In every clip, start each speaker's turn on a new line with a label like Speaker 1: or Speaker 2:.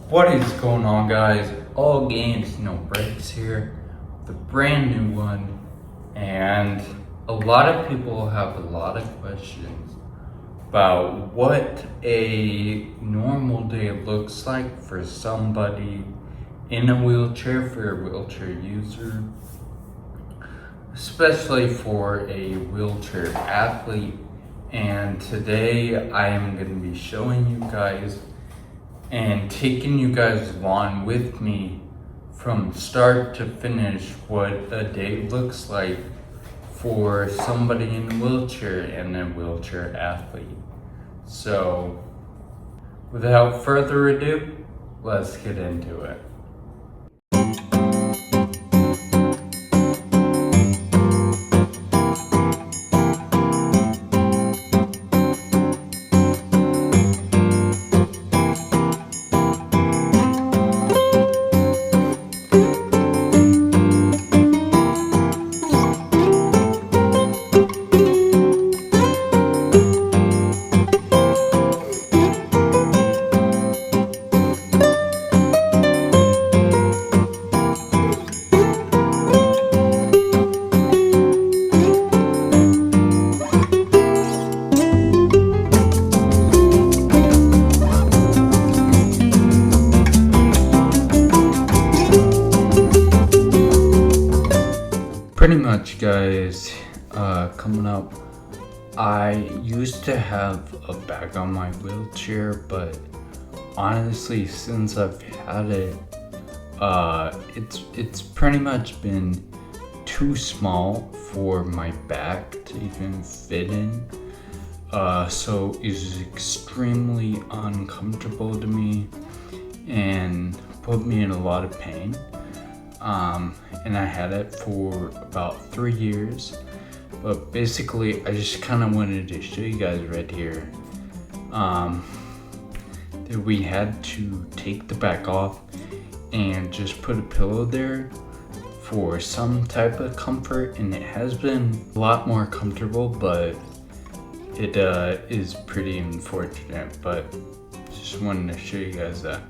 Speaker 1: What is going on, guys? All games, no breaks here. The brand new one. And a lot of people have a lot of questions about what a normal day looks like for somebody in a wheelchair, for a wheelchair user, especially for a wheelchair athlete. And today I am going to be showing you guys and taking you guys along with me from start to finish what a day looks like for somebody in a wheelchair and a wheelchair athlete. So without further ado, let's get into it. Pretty much, guys, coming up, I used to have a bag on my wheelchair, but honestly, since I've had it, it's pretty much been too small for my back to even fit in. So it's extremely uncomfortable to me and put me in a lot of pain. And I had it for about 3 years, but basically I just kind of wanted to show you guys right here that we had to take the back off and just put a pillow there for some type of comfort, and it has been a lot more comfortable, but it is pretty unfortunate. But just wanted to show you guys that.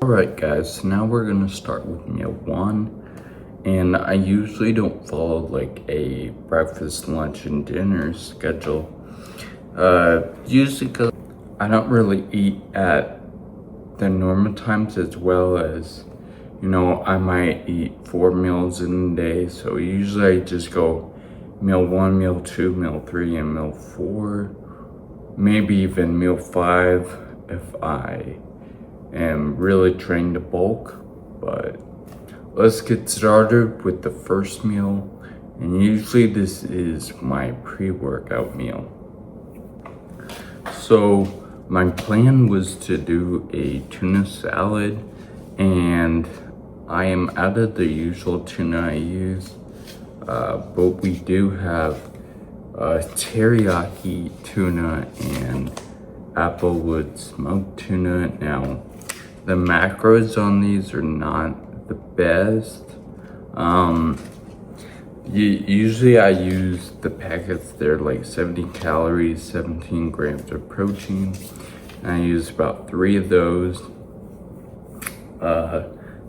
Speaker 1: Alright, guys, so now we're gonna start with meal one, and I usually don't follow like a breakfast, lunch, and dinner schedule, usually because I don't really eat at the normal times, as well as, you know, I might eat 4 meals in a day, so usually I just go meal 1, meal 2, meal 3, and meal 4. Maybe even meal 5 if I am really trained to bulk. But let's get started with the first meal. And usually this is my pre-workout meal. So my plan was to do a tuna salad, and I am out of the usual tuna I use, but we do have teriyaki tuna and applewood smoked tuna. Now, the macros on these are not the best. Usually I use the packets, they're like 70 calories, 17 grams of protein. And I use about 3 of those.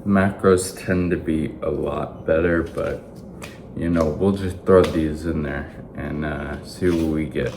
Speaker 1: Macros tend to be a lot better, but you know, we'll just throw these in there and see what we get.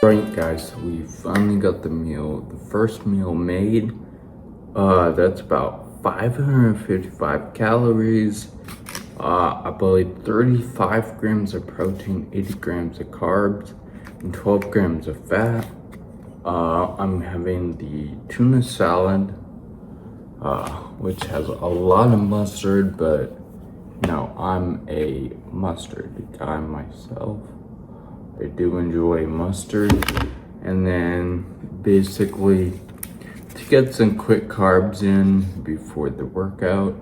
Speaker 1: Alright guys, so we finally got the first meal made. That's about 555 calories, I believe 35 grams of protein, 80 grams of carbs, and 12 grams of fat. I'm having the tuna salad, which has a lot of mustard, but you know, I'm a mustard guy myself. I do enjoy mustard. And then basically, to get some quick carbs in before the workout,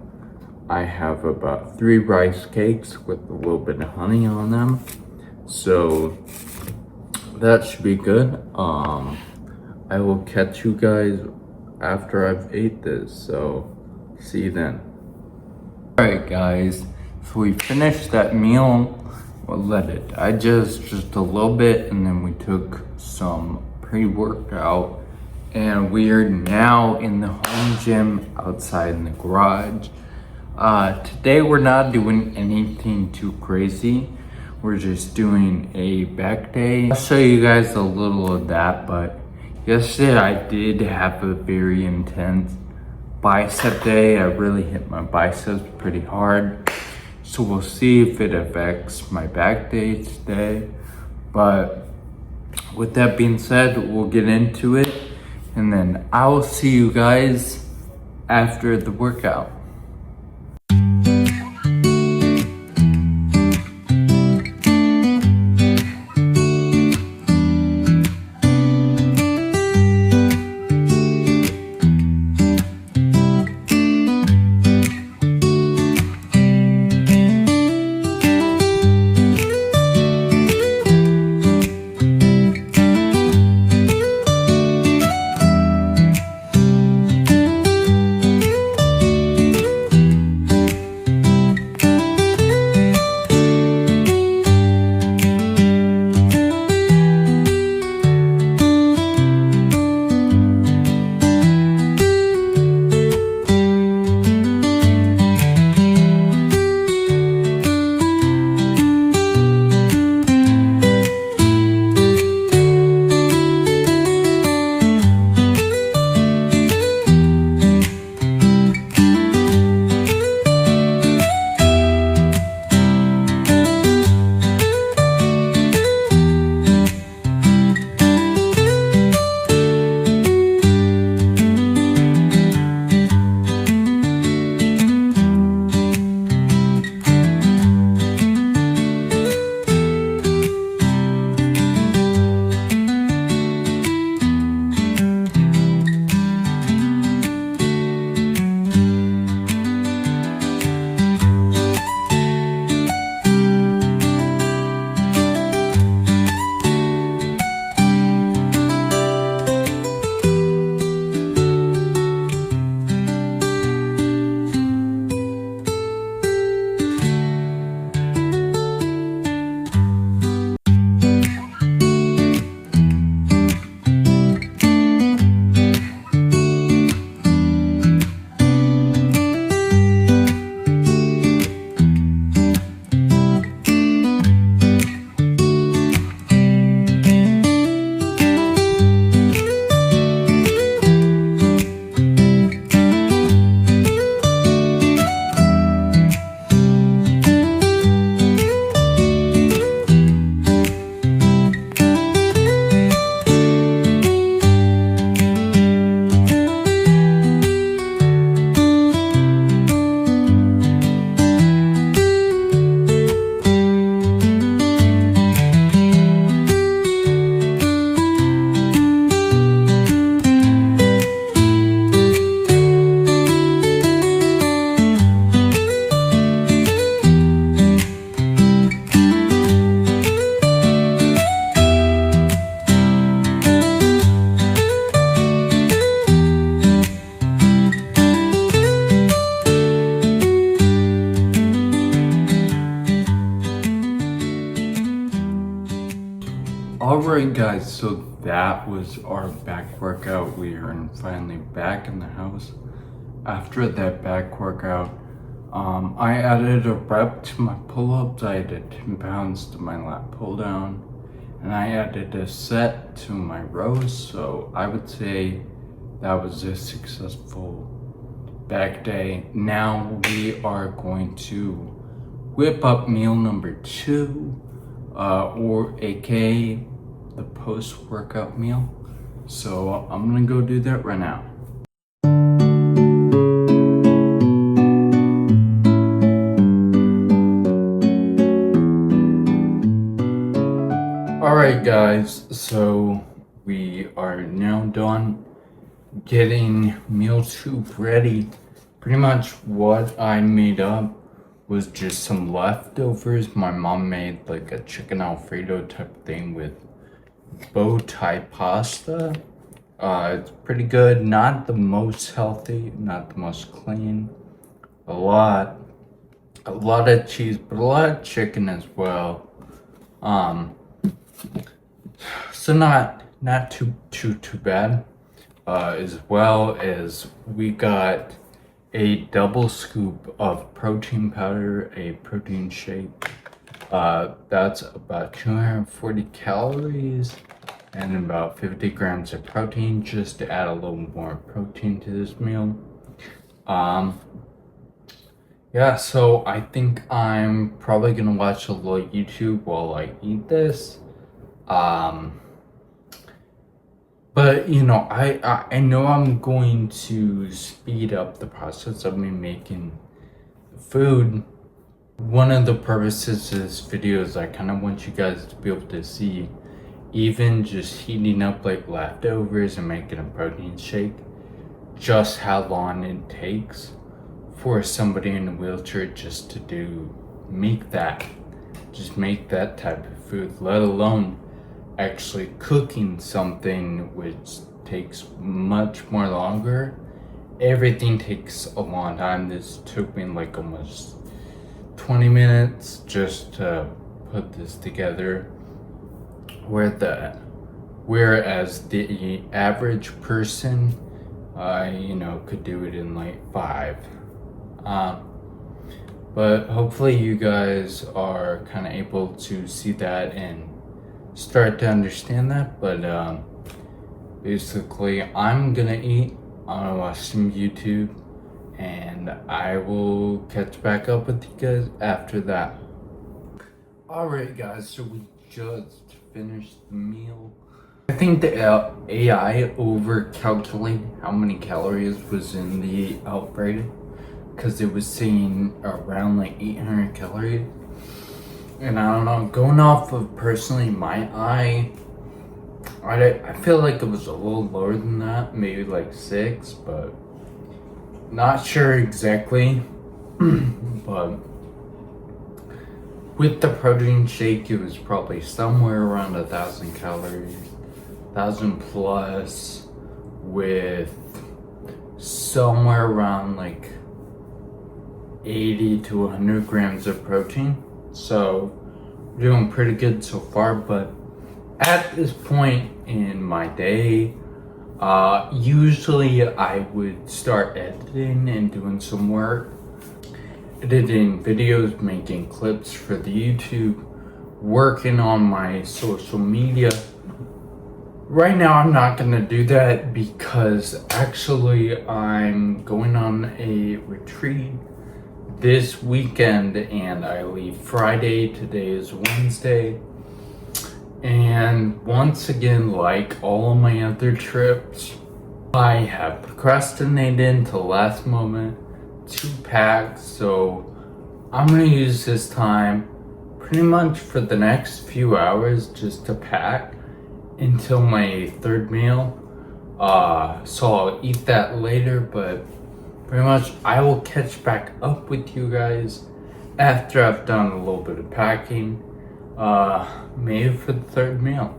Speaker 1: I have about 3 rice cakes with a little bit of honey on them. So that should be good. I will catch you guys after I've ate this, so see you then. Alright guys, so we finished that meal. We'll let it digest just a little bit, and then we took some pre-workout, and we are now in the home gym outside in the garage. Today we're not doing anything too crazy. We're just doing a back day. I'll show you guys a little of that, but yesterday I did have a very intense bicep day. I really hit my biceps pretty hard. So we'll see if it affects my back day today. But with that being said, we'll get into it, and then I will see you guys after the workout. Alright guys, so that was our back workout. We are finally back in the house. After that back workout, I added a rep to my pull-ups, I added 10 pounds to my lat pull-down, and I added a set to my rows, so I would say that was a successful back day. Now we are going to whip up meal number 2, or aka the post-workout meal. So I'm gonna go do that right now. Alright guys, so we are now done getting meal 2 ready. Pretty much what I made up was just some leftovers. My mom made like a chicken alfredo type thing with bow tie pasta. It's pretty good, not the most healthy, not the most clean. A lot of cheese, but a lot of chicken as well. So not too bad. As well as we got a double scoop of protein powder, a protein shake. That's about 240 calories and about 50 grams of protein, just to add a little more protein to this meal. Yeah, so I think I'm probably gonna watch a little YouTube while I eat this. But you know, I know I'm going to speed up the process of me making food. One of the purposes of this video is I kind of want you guys to be able to see, even just heating up like leftovers and making a protein shake, just how long it takes for somebody in a wheelchair just to make that type of food, let alone actually cooking something which takes much more longer. Everything takes a long time. This took me like almost 20 minutes just to put this together, whereas the average person could do it in like 5. But hopefully you guys are kind of able to see that and start to understand that. But basically I'm gonna eat, I'm gonna watch some YouTube, and I will catch back up with you guys after that. Alright guys, so we just finished the meal. I think the AI over calculated how many calories was in the Alfredo, because it was saying around like 800 calories. And I don't know, going off of personally my eye, I feel like it was a little lower than that, maybe like 6, but not sure exactly. But with the protein shake, it was probably somewhere around 1,000 calories, 1,000 plus, with somewhere around like 80 to 100 grams of protein. So we're doing pretty good so far. But at this point in my day, usually I would start editing and doing some work, editing videos, making clips for the YouTube, working on my social media. Right now I'm not gonna do that because actually I'm going on a retreat this weekend and I leave Friday. Today is Wednesday. And once again, like all of my other trips, I have procrastinated until the last moment to pack. So I'm gonna use this time pretty much for the next few hours just to pack until my third meal. So I'll eat that later, but pretty much I will catch back up with you guys after I've done a little bit of packing, maybe for the third meal.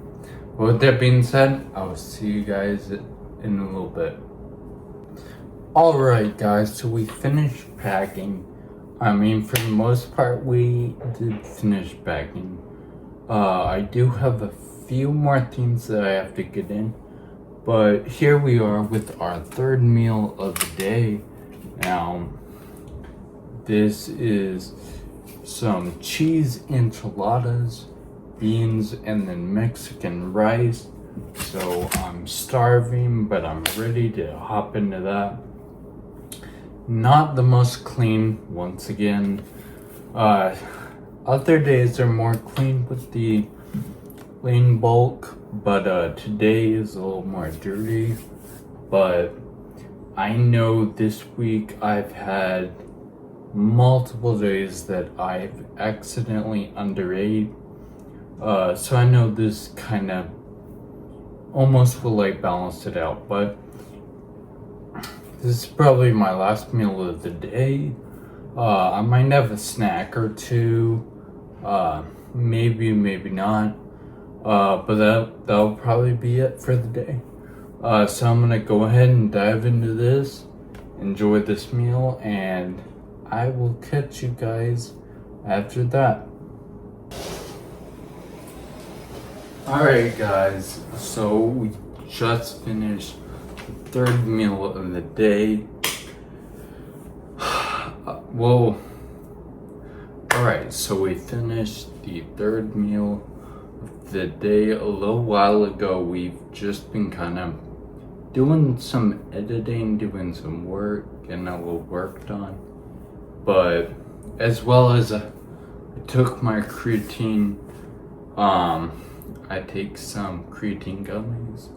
Speaker 1: With that being said, I will see you guys in a little bit. Alright guys, so we finished packing. I mean, for the most part we did finish packing. I do have a few more things that I have to get in. But here we are with our third meal of the day. Now, this is some cheese enchiladas, beans, and then Mexican rice. So I'm starving, but I'm ready to hop into that. Not the most clean, once again. Other days are more clean with the lean bulk, but today is a little more dirty. But I know this week I've had multiple days that I've accidentally underate. So I know this kind of almost will like balance it out, but this is probably my last meal of the day. I might have a snack or two, maybe not, but that'll probably be it for the day. So I'm gonna go ahead and dive into this, enjoy this meal, and I will catch you guys after that. Alright guys, so we just finished the third meal of the day. Well, alright, so we finished the third meal of the day a little while ago. We've just been kind of doing some editing, doing some work, getting a little work done. But as well as I took my creatine, I take some creatine gummies.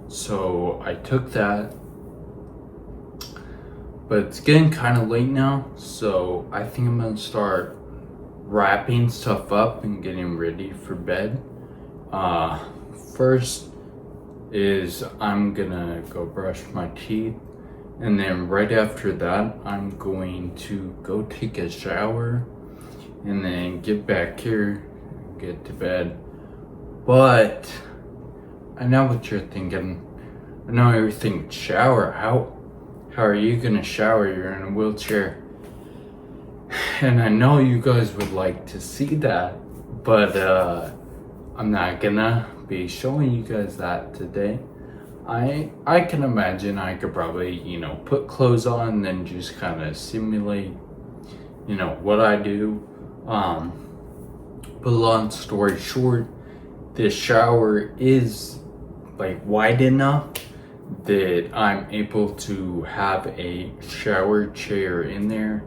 Speaker 1: So I took that. But it's getting kind of late now, so I think I'm gonna start wrapping stuff up and getting ready for bed. First is I'm gonna go brush my teeth, and then right after that I'm going to go take a shower and then get back here, get to bed. But I know what you're thinking. I know you're thinking, shower? How are you gonna shower? You're in a wheelchair. And I know you guys would like to see that, but I'm not gonna be showing you guys that today. I can imagine I could probably, put clothes on and then just kind of simulate, what I do. But long story short, this shower is like wide enough that I'm able to have a shower chair in there.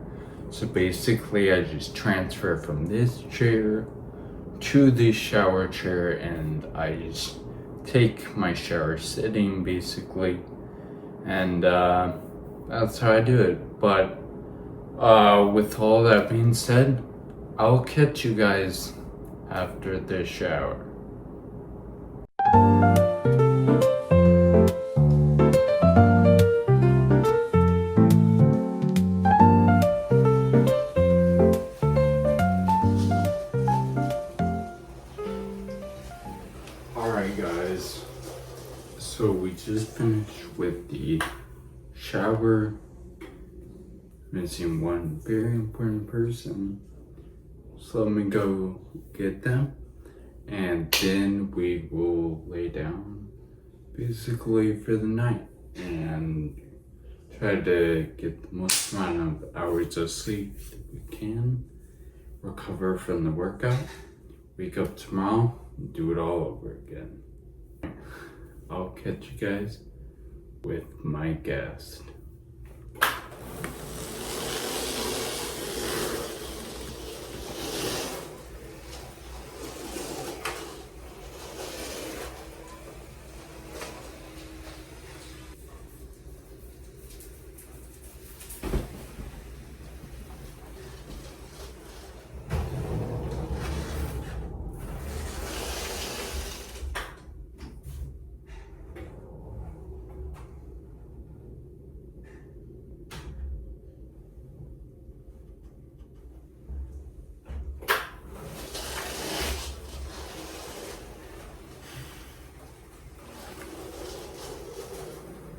Speaker 1: So basically I just transfer from this chair to this shower chair, and I just take my shower sitting basically, and that's how I do it. But with all that being said, I'll catch you guys after the shower. Alright guys, so we just finished with the shower. Missing one very important person, so let me go get them, and then we will lay down basically for the night and try to get the most amount of hours of sleep that we can, recover from the workout, wake up tomorrow, do it all over again. I'll catch you guys with my guest.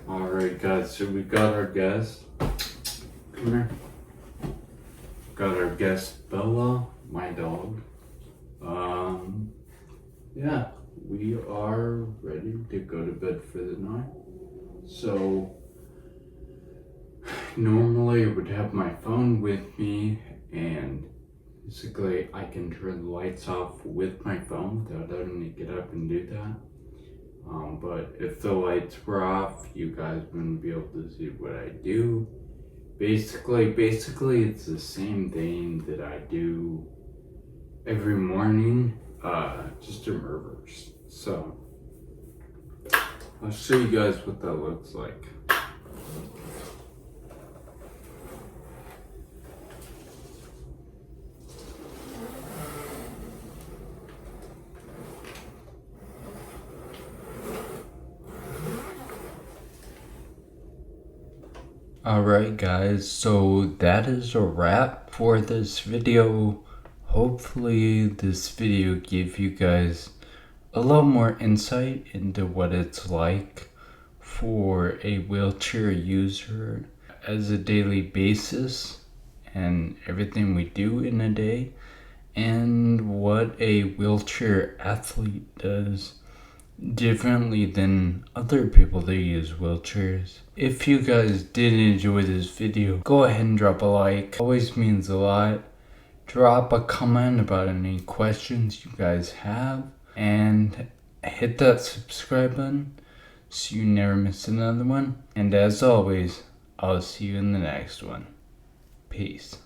Speaker 1: Alright guys, so we got our guest. Come here. Got our guest Bella, my dog. Yeah, we are ready to go to bed for the night. So normally I would have my phone with me, and basically I can turn the lights off with my phone without having to get up and do that. But if the lights were off, you guys wouldn't be able to see what I do. Basically it's the same thing that I do every morning, just in reverse. So I'll show you guys what that looks like. Alright guys, so that is a wrap for this video. Hopefully this video gave you guys a lot more insight into what it's like for a wheelchair user as a daily basis and everything we do in a day, and what a wheelchair athlete does differently than other people that use wheelchairs. If you guys did enjoy this video, go ahead and drop a like. Always means a lot. Drop a comment about any questions you guys have, and hit that subscribe button so you never miss another one. And as always, I'll see you in the next one. Peace.